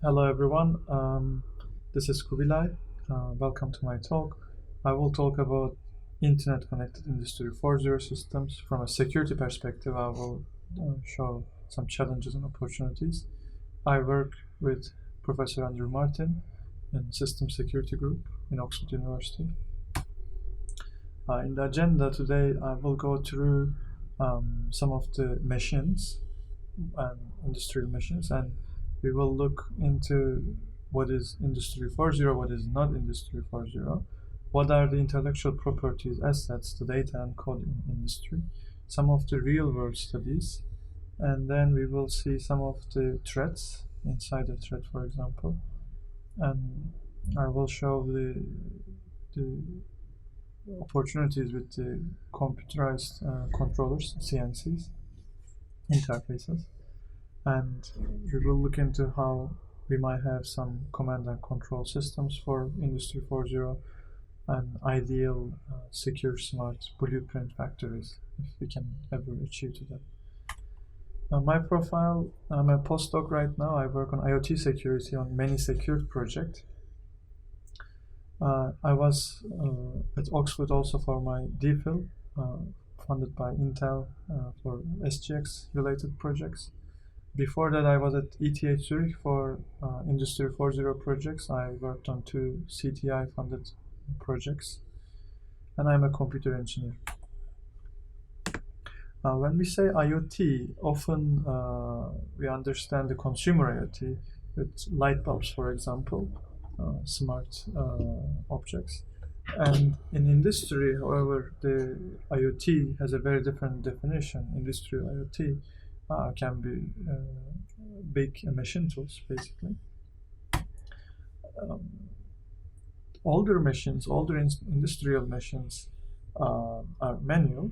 Hello everyone, this is Kubilay. Welcome to my talk. I will talk about Internet Connected Industry 4.0 systems. From a security perspective, I will show some challenges and opportunities. I work with Professor Andrew Martin in System Security Group in Oxford University. In the agenda today, I will go through some of the machines and industrial machines, and we will look into what is Industry 4.0, what is not Industry 4.0, what are the intellectual properties, assets, the data and code in industry, some of the real-world studies, and then we will see some of the threats, insider threat, for example, and I will show the opportunities with the computerized controllers, CNCs, interfaces, and we will look into how we might have some command and control systems for Industry 4.0 and ideal secure smart blueprint factories if we can ever achieve to that. My profile, I'm a postdoc right now. I work on IoT security on many secured projects. I was at Oxford also for my DPhil, funded by Intel for SGX related projects. Before that, I was at ETH Zurich for Industry 4.0 projects. I worked on 2 CTI funded projects, and I'm a computer engineer. When we say IoT, often we understand the consumer IoT with light bulbs, for example, smart objects. And in industry, however, the IoT has a very different definition. Industrial IoT can be big machine tools, basically. Older machines, older industrial machines are manual,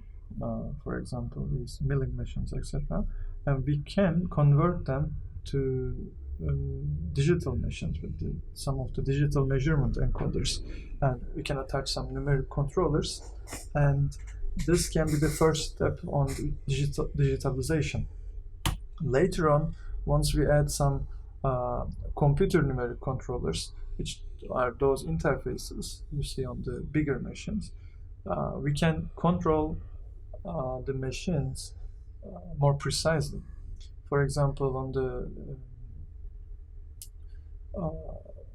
for example, these milling machines, etc. And we can convert them to digital machines with some of the digital measurement encoders, and we can attach some numeric controllers, and this can be the first step on digitalization. Later on, once we add some computer numeric controllers, which are those interfaces you see on the bigger machines, we can control the machines more precisely. For example, on the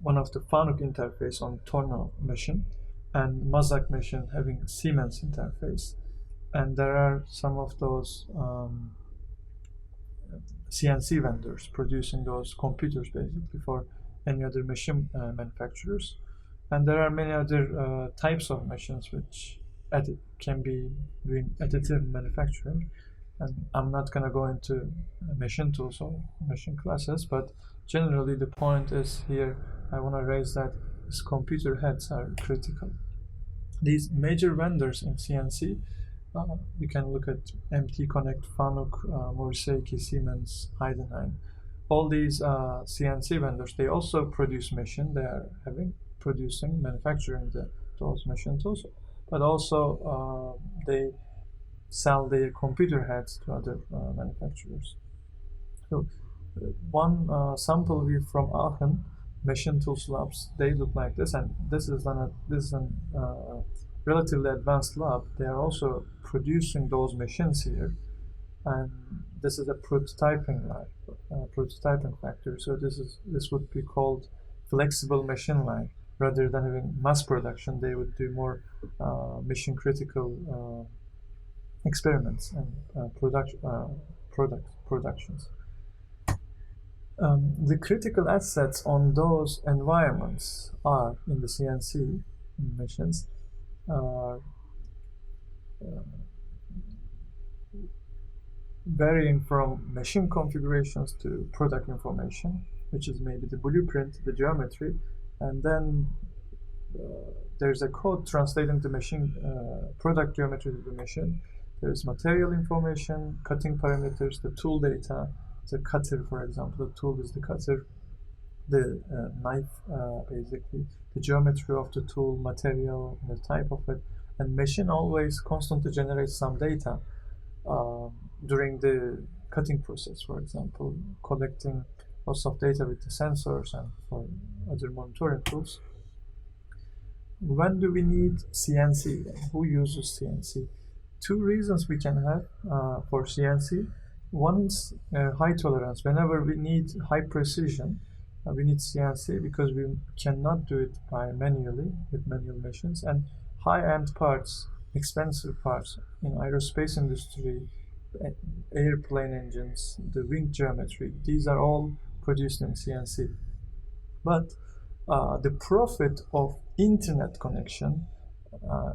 one of the FANUC interface on Torno machine and Mazak machine having Siemens interface, and there are some of those CNC vendors producing those computers basically for any other machine manufacturers, and there are many other types of machines which can be doing additive manufacturing, and I'm not going to go into machine tools or machine classes, but generally the point is here I want to raise that these computer heads are critical. These major vendors in CNC, you can look at MT Connect, FANUC, Moriseiki, Siemens, Heidenhain. All these CNC vendors, they also produce machine. They are manufacturing those machine tools, but also they sell their computer heads to other manufacturers. So one sample view from Aachen machine tools labs, they look like this, and this is a relatively advanced lab. They are also producing those machines here, and this is a prototyping lab, prototyping factory. So this would be called flexible machine line. Rather than having mass production, they would do more mission critical experiments and productions. The critical assets on those environments are in the CNC machines. Varying from machine configurations to product information, which is maybe the blueprint, the geometry, and then there's a code translating the machine product geometry to the machine. There's material information, cutting parameters, the tool data, the cutter, for example. The tool is the cutter, the knife, basically, the geometry of the tool, material, the type of it, and machine always constantly generates some data during the cutting process, for example, collecting loss of data with the sensors and for other monitoring tools. When do we need CNC? Who uses CNC? Two reasons we can have for CNC. One is high tolerance. Whenever we need high precision, we need CNC because we cannot do it manually with manual machines. And high-end parts, expensive parts in aerospace industry, airplane engines, the wing geometry, these are all produced in CNC. But the profit of internet connection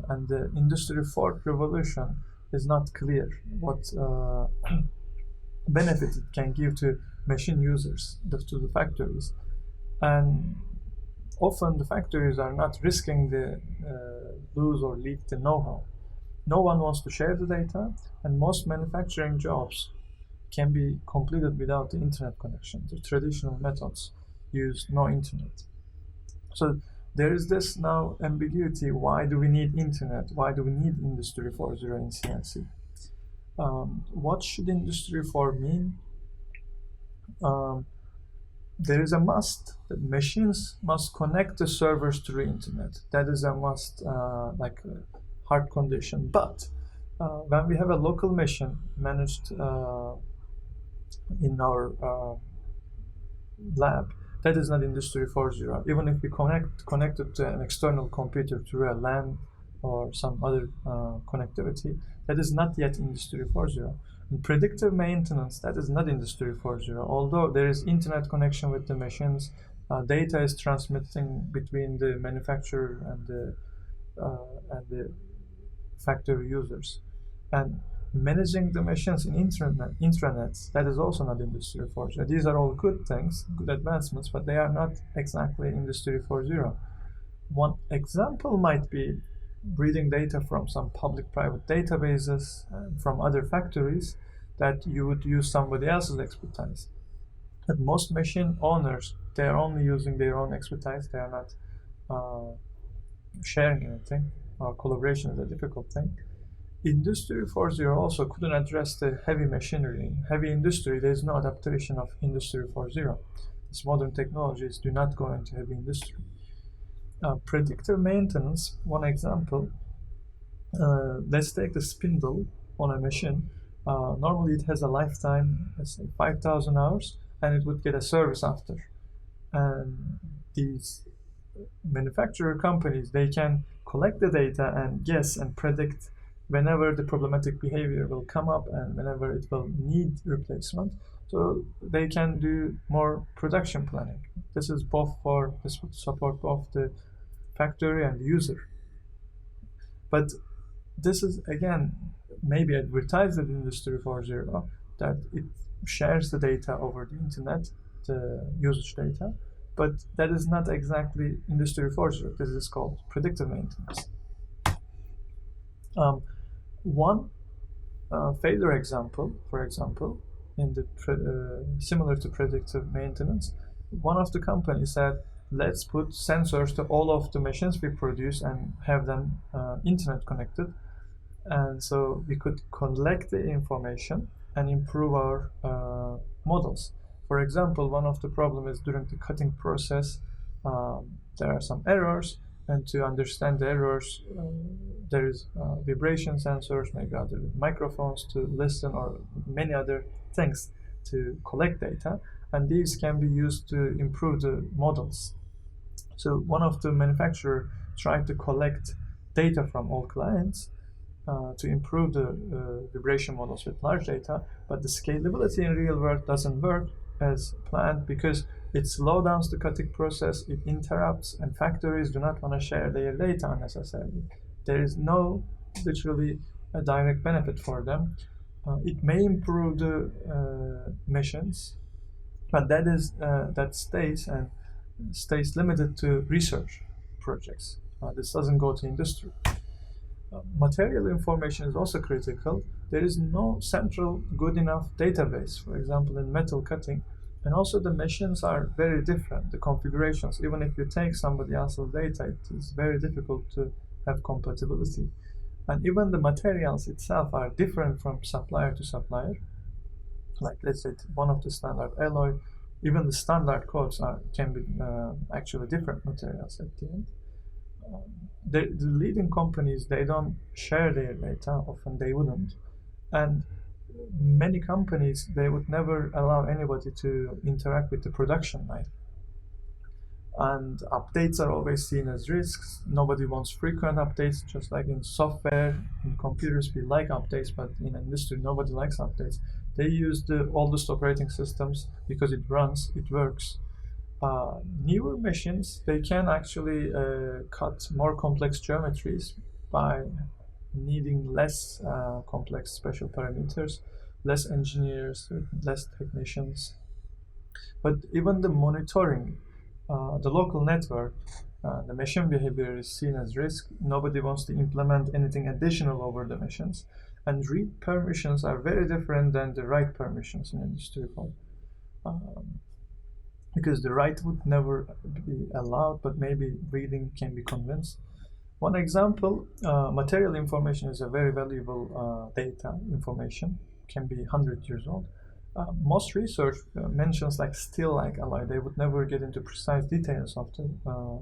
and the Industry 4th revolution is not clear. What benefit it can give to machine users, to the factories. And often the factories are not risking the lose or leak the know-how. No one wants to share the data, and most manufacturing jobs can be completed without the internet connection. The traditional methods use no internet. So there is this now ambiguity. Why do we need internet? Why do we need Industry 4.0 in CNC? What should Industry 4 mean? There is a must that machines must connect the servers to the internet. That is a must, like a hard condition. But when we have a local machine managed in our lab, that is not Industry 4.0. Even if we connect it to an external computer through a LAN or some other connectivity, that is not yet Industry 4.0. In predictive maintenance, that is not Industry 4.0. Although there is internet connection with the machines, data is transmitting between the manufacturer and the factory users. And managing the machines in intranets, that is also not Industry 4.0. These are all good things, good advancements, but they are not exactly Industry 4.0. One example might be reading data from some public-private databases from other factories that you would use somebody else's expertise. But most machine owners, they are only using their own expertise. They are not sharing anything. Collaboration is a difficult thing. Industry 4.0 also couldn't address the heavy machinery. In heavy industry, there is no adaptation of Industry 4.0. These modern technologies do not go into heavy industry. Predictive maintenance, one example, let's take the spindle on a machine. Normally it has a lifetime, let's say 5,000 hours, and it would get a service after. And these manufacturer companies, they can collect the data and guess and predict whenever the problematic behavior will come up and whenever it will need replacement. So they can do more production planning. This is both for this would support both the factory and the user. But this is again maybe advertised as Industry 4.0, that it shares the data over the internet, the usage data, but that is not exactly Industry 4.0. This is called predictive maintenance. One failure example, for example, in the similar to predictive maintenance, one of the companies said, let's put sensors to all of the machines we produce and have them internet connected. And so we could collect the information and improve our models. For example, one of the problems is during the cutting process, there are some errors, and to understand the errors, there is vibration sensors, maybe other microphones to listen, or many other things to collect data, and these can be used to improve the models. So one of the manufacturers tried to collect data from all clients to improve the vibration models with large data, but the scalability in real world doesn't work as planned because it slows down the cutting process, it interrupts, and factories do not want to share their data unnecessarily. There is no literally a direct benefit for them. It may improve the machines, but that stays limited to research projects. This doesn't go to industry. Material information is also critical. There is no central good enough database, for example, in metal cutting. And also the machines are very different, the configurations. Even if you take somebody else's data, it is very difficult to have compatibility. And even the materials itself are different from supplier to supplier. Like let's say one of the standard alloy even the standard codes can be actually different materials at the end. The leading companies, they don't share their data, often they wouldn't, and many companies, they would never allow anybody to interact with the production line. And updates are always seen as risks. Nobody wants frequent updates, just like in software. In computers, we like updates, but in industry, nobody likes updates. They use the oldest operating systems because it runs, it works. Newer machines, they can actually cut more complex geometries by needing less complex special parameters, less engineers, less technicians. But even the monitoring, the local network, the machine behavior is seen as risk. Nobody wants to implement anything additional over the machines. And read permissions are very different than the write permissions in Industry 4. Because the write would never be allowed, but maybe reading can be convinced. One example, material information is a very valuable data information, can be 100 years old. Most research mentions like steel like alloy. They would never get into precise details of the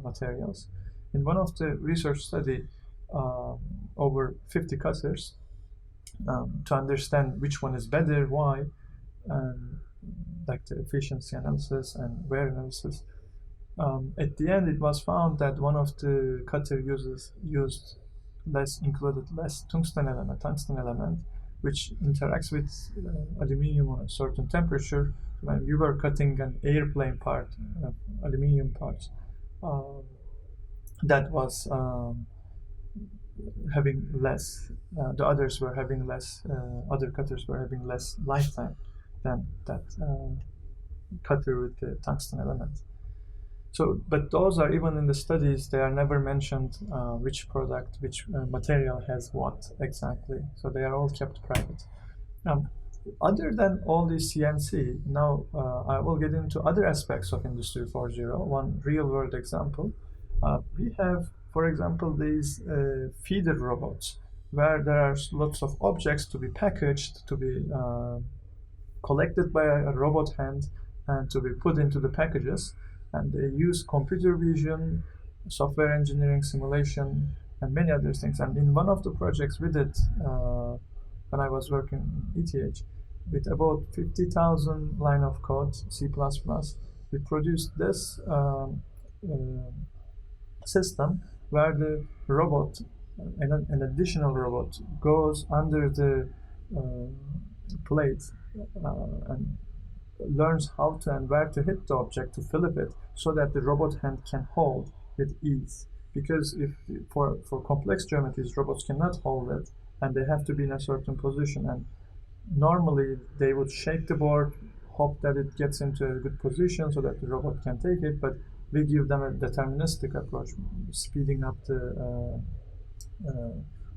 materials. In one of the research study, over 50 cutters to understand which one is better, why, and like the efficiency analysis and wear analysis. At the end, it was found that one of the cutter included less tungsten element, which interacts with aluminium on a certain temperature. When you were cutting an airplane part, aluminium parts, that was having less. The others were having less. Other cutters were having less lifetime than that cutter with the tungsten element. So, but those are even in the studies, they are never mentioned which product, which material has what exactly. So they are all kept private. Other than all the CNC, now I will get into other aspects of Industry 4.0. One real-world example. We have, for example, these feeder robots, where there are lots of objects to be packaged, to be collected by a robot hand, and to be put into the packages. And they use computer vision, software engineering, simulation, and many other things. And in one of the projects we did when I was working in ETH, with about 50,000 line of code, C++, we produced this system where the robot, an additional robot, goes under the plate and learns how to and where to hit the object to flip it, so that the robot hand can hold with ease. Because if for complex geometries, robots cannot hold it, and they have to be in a certain position, and normally they would shake the board, hope that it gets into a good position so that the robot can take it, but we give them a deterministic approach, speeding up the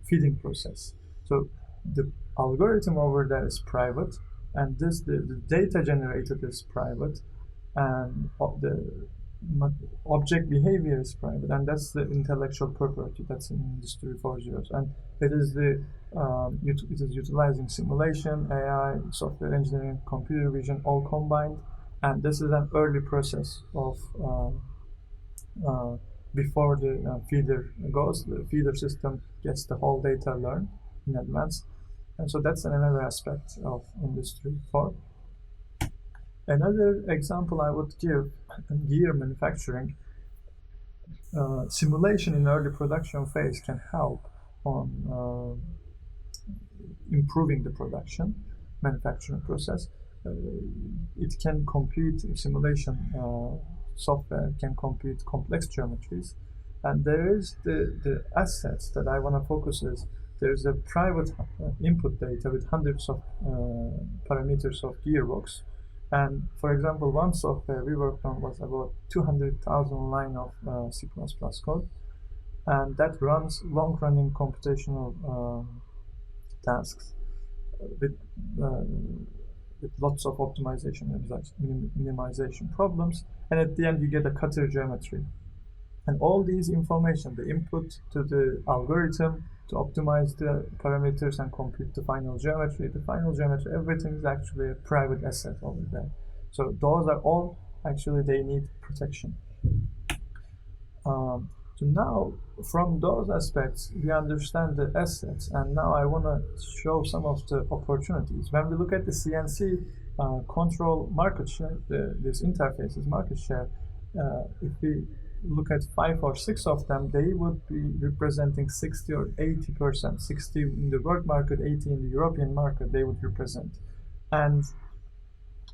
feeding process. So the algorithm over there is private, and the data generated is private, and the object behavior is private, and that's the intellectual property that's in Industry 4.0. And it is it is utilizing simulation, AI, software engineering, computer vision, all combined, and this is an early process of before the feeder goes. The feeder system gets the whole data learned in advance. And so that's another aspect of Industry 4. Another example I would give, gear manufacturing. Simulation in early production phase can help on improving the production manufacturing process. It can compute simulation software, can compute complex geometries. And there is the assets that I want to focus is, there's a private input data with hundreds of parameters of gearbox. And for example, one software we worked on was about 200,000 line of C++ code. And that runs long-running computational tasks with lots of optimization and minimization problems. And at the end, you get a cutter geometry. And all these information, the input to the algorithm to optimize the parameters and compute the final geometry, everything is actually a private asset over there. So those are all actually they need protection. So now, from those aspects, we understand the assets, and now I want to show some of the opportunities. When we look at the CNC control market share, these interfaces market share, if we look at 5 or 6 of them, they would be representing 60 or 80%. 60 in the world market, 80 in the European market, they would represent. And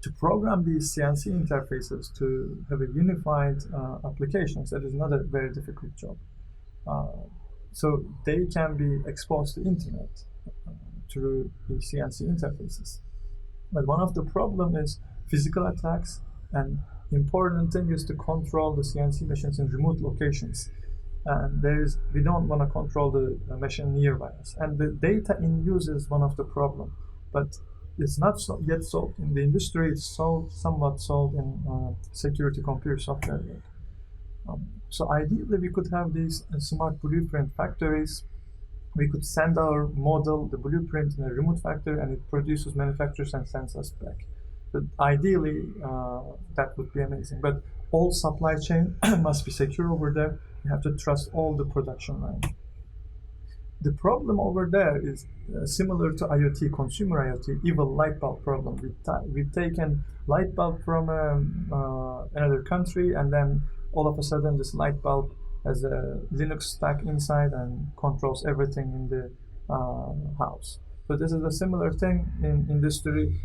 to program these CNC interfaces to have a unified applications, that is not a very difficult job. So they can be exposed to internet through the CNC interfaces. But one of the problem is physical attacks, and important thing is to control the CNC machines in remote locations. And we don't want to control the machine nearby us. And the data in use is one of the problem. But it's not yet solved in the industry. It's somewhat solved in security computer software. So ideally, we could have these smart blueprint factories. We could send our model, the blueprint, in a remote factory, and it produces, manufactures, and sends us back. But ideally, that would be amazing. But all supply chain must be secure over there. You have to trust all the production line. The problem over there is similar to IoT, consumer IoT, evil light bulb problem. We've taken light bulb from another country, and then all of a sudden this light bulb has a Linux stack inside and controls everything in the house. So this is a similar thing in industry.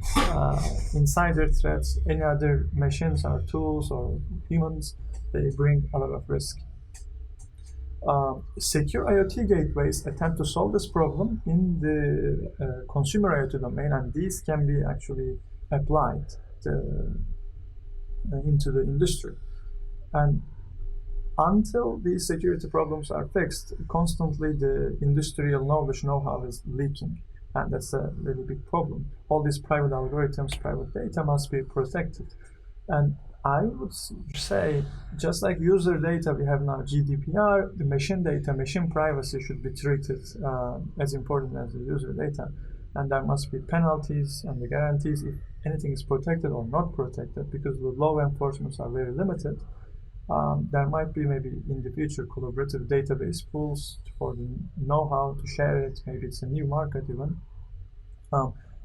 Insider threats, any other machines or tools or humans, they bring a lot of risk. Secure IoT gateways attempt to solve this problem in the consumer IoT domain, and these can be actually applied into the industry. And until these security problems are fixed, constantly the industrial knowledge know-how is leaking, and that's a really big problem. All these private algorithms, private data must be protected. And I would say, just like user data, we have now GDPR, the machine data, machine privacy should be treated as important as the user data. And there must be penalties and the guarantees if anything is protected or not protected, because the law enforcements are very limited. There might be maybe in the future collaborative database pools for the know-how to share it. Maybe it's a new market even.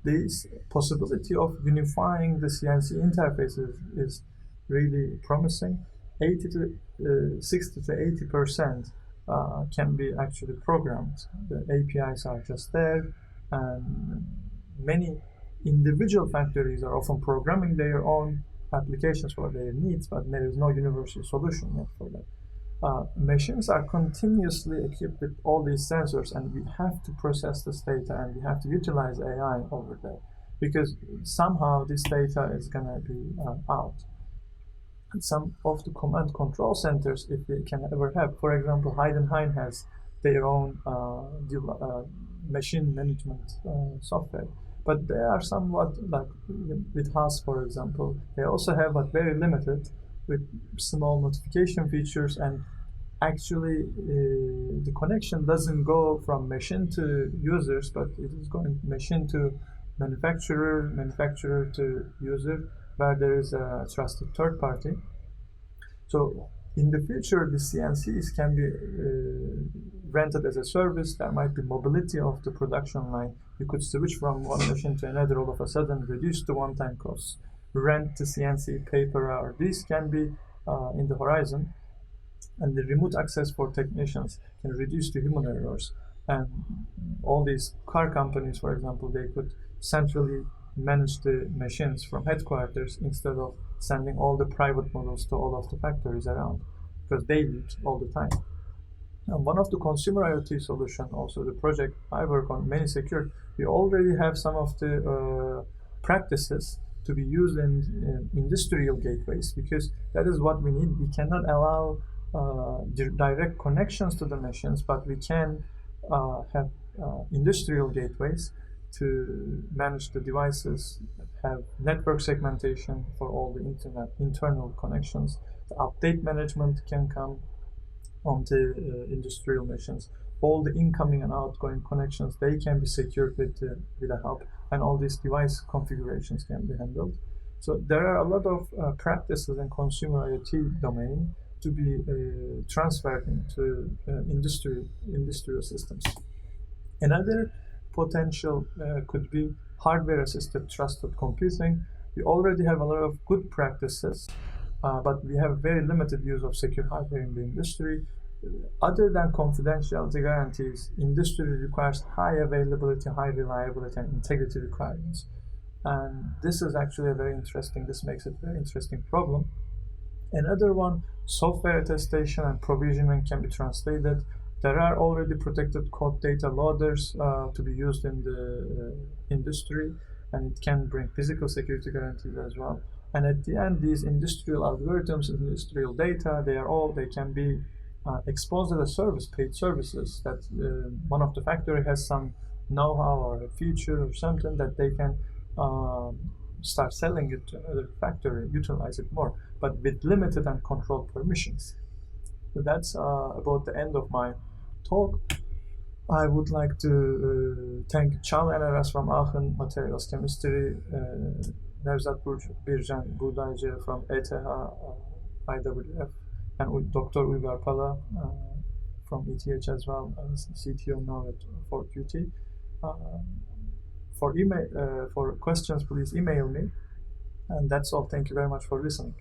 This possibility of unifying the CNC interfaces is really promising. 60 to 80% can be actually programmed. The APIs are just there, and many individual factories are often programming their own applications for their needs, but there is no universal solution yet for that. Machines are continuously equipped with all these sensors, and we have to process this data, and we have to utilize AI over there, because somehow this data is going to be out. And some of the command control centers, if they can ever have, for example, Heidenhain has their own machine management software. But they are somewhat like with Haas, for example. They also have, but very limited, with small notification features, and actually the connection doesn't go from machine to users, but it is going machine to manufacturer, manufacturer to user, where there is a trusted third party. So in the future, the CNCs can be rented as a service. There might be mobility of the production line. You could switch from one machine to another all of a sudden, reduce the one-time costs, rent the CNC, pay per hour. These can be in the horizon. And the remote access for technicians can reduce the human errors. And all these car companies, for example, they could centrally manage the machines from headquarters instead of sending all the private models to all of the factories around, because they leak all the time. And one of the consumer IoT solution, also the project I work on, many secure, we already have some of the practices to be used in industrial gateways, because that is what we need. We cannot allow direct connections to the machines, but we can have industrial gateways to manage the devices, have network segmentation for all the internet internal connections. The update management can come onto industrial machines. All the incoming and outgoing connections, they can be secured with a hub, and all these device configurations can be handled. So there are a lot of practices in consumer IoT domain to be transferred into industrial systems. Another potential could be hardware-assisted trusted computing. We already have a lot of good practices, but we have very limited use of secure hardware in the industry. Other than confidentiality guarantees, industry requires high availability, high reliability, and integrity requirements. And this is actually this makes it a very interesting problem. Another one, software attestation and provisioning can be translated. There are already protected code data loaders to be used in the industry, and it can bring physical security guarantees as well. And at the end, these industrial algorithms, industrial data, they can be exposed as a service, paid services. That one of the factory has some know-how or a feature or something that they can start selling it to another factory, utilize it more, but with limited and controlled permissions. So that's about the end of my talk. I would like to thank Çal and Aras from Aachen Materials Chemistry, Nevzat Bircan Buğdaycı from ETH IWF, and Dr. Uygar Pala from ETH as well, as CTO now at Ford QT. For questions, please email me. And that's all. Thank you very much for listening.